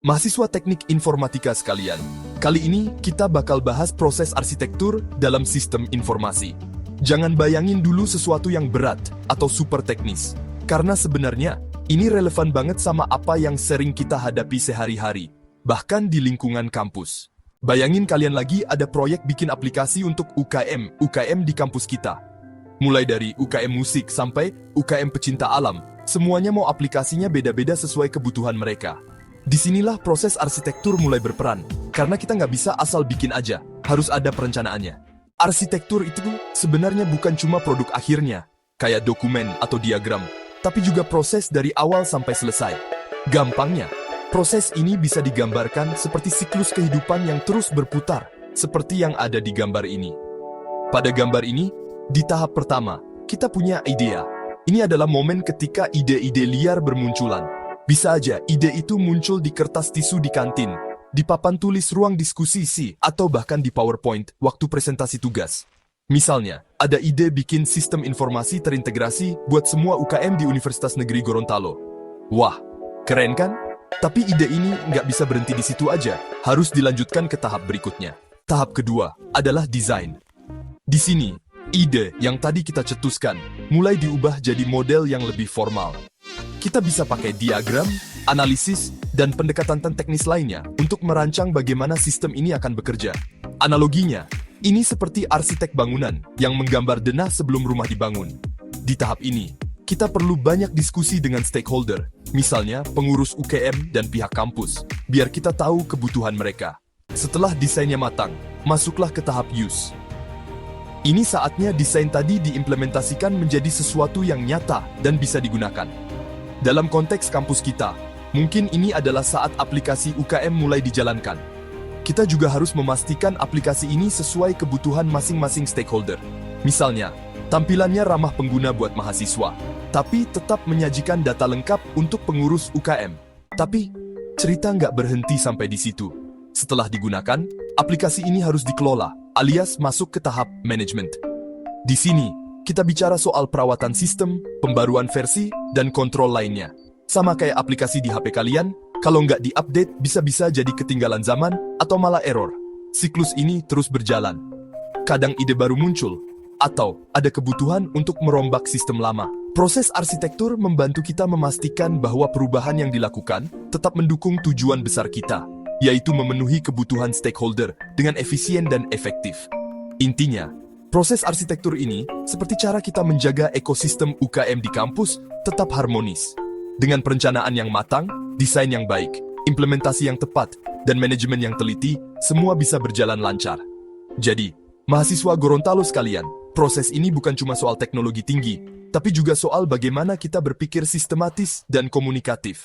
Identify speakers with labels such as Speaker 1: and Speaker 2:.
Speaker 1: Mahasiswa teknik informatika sekalian, kali ini kita bakal bahas proses arsitektur dalam sistem informasi. Jangan bayangin dulu sesuatu yang berat atau super teknis, karena sebenarnya ini relevan banget sama apa yang sering kita hadapi sehari-hari, bahkan di lingkungan kampus. Bayangin kalian lagi ada proyek bikin aplikasi untuk UKM di kampus kita. Mulai dari UKM musik sampai UKM pecinta alam, semuanya mau aplikasinya beda-beda sesuai kebutuhan mereka. Disinilah proses arsitektur mulai berperan, karena kita nggak bisa asal bikin aja, harus ada perencanaannya. Arsitektur itu sebenarnya bukan cuma produk akhirnya, kayak dokumen atau diagram, tapi juga proses dari awal sampai selesai. Gampangnya, proses ini bisa digambarkan seperti siklus kehidupan yang terus berputar, seperti yang ada di gambar ini. Pada gambar ini, di tahap pertama, kita punya idea. Ini adalah momen ketika ide-ide liar bermunculan. Bisa aja ide itu muncul di kertas tisu di kantin, di papan tulis ruang diskusi atau bahkan di PowerPoint waktu presentasi tugas. Misalnya, ada ide bikin sistem informasi terintegrasi buat semua UKM di Universitas Negeri Gorontalo. Wah, keren kan? Tapi ide ini nggak bisa berhenti di situ aja, harus dilanjutkan ke tahap berikutnya. Tahap kedua adalah desain. Di sini, ide yang tadi kita cetuskan mulai diubah jadi model yang lebih formal. Kita bisa pakai diagram, analisis, dan pendekatan teknis lainnya untuk merancang bagaimana sistem ini akan bekerja. Analoginya, ini seperti arsitek bangunan yang menggambar denah sebelum rumah dibangun. Di tahap ini, kita perlu banyak diskusi dengan stakeholder, misalnya pengurus UKM dan pihak kampus, biar kita tahu kebutuhan mereka. Setelah desainnya matang, masuklah ke tahap use. Ini saatnya desain tadi diimplementasikan menjadi sesuatu yang nyata dan bisa digunakan. Dalam konteks kampus kita, mungkin ini adalah saat aplikasi UKM mulai dijalankan. Kita juga harus memastikan aplikasi ini sesuai kebutuhan masing-masing stakeholder. Misalnya, tampilannya ramah pengguna buat mahasiswa, tapi tetap menyajikan data lengkap untuk pengurus UKM. Tapi, cerita nggak berhenti sampai di situ. Setelah digunakan, aplikasi ini harus dikelola, alias masuk ke tahap manajemen. Di sini, kita bicara soal perawatan sistem, pembaruan versi, dan kontrol lainnya. Sama kayak aplikasi di HP kalian, kalau nggak di-update bisa-bisa jadi ketinggalan zaman atau malah error. Siklus ini terus berjalan. Kadang ide baru muncul, atau ada kebutuhan untuk merombak sistem lama. Proses arsitektur membantu kita memastikan bahwa perubahan yang dilakukan tetap mendukung tujuan besar kita, yaitu memenuhi kebutuhan stakeholder dengan efisien dan efektif. Intinya, proses arsitektur ini seperti cara kita menjaga ekosistem UKM di kampus tetap harmonis. Dengan perencanaan yang matang, desain yang baik, implementasi yang tepat, dan manajemen yang teliti, semua bisa berjalan lancar. Jadi, mahasiswa Gorontalo sekalian, proses ini bukan cuma soal teknologi tinggi, tapi juga soal bagaimana kita berpikir sistematis dan komunikatif.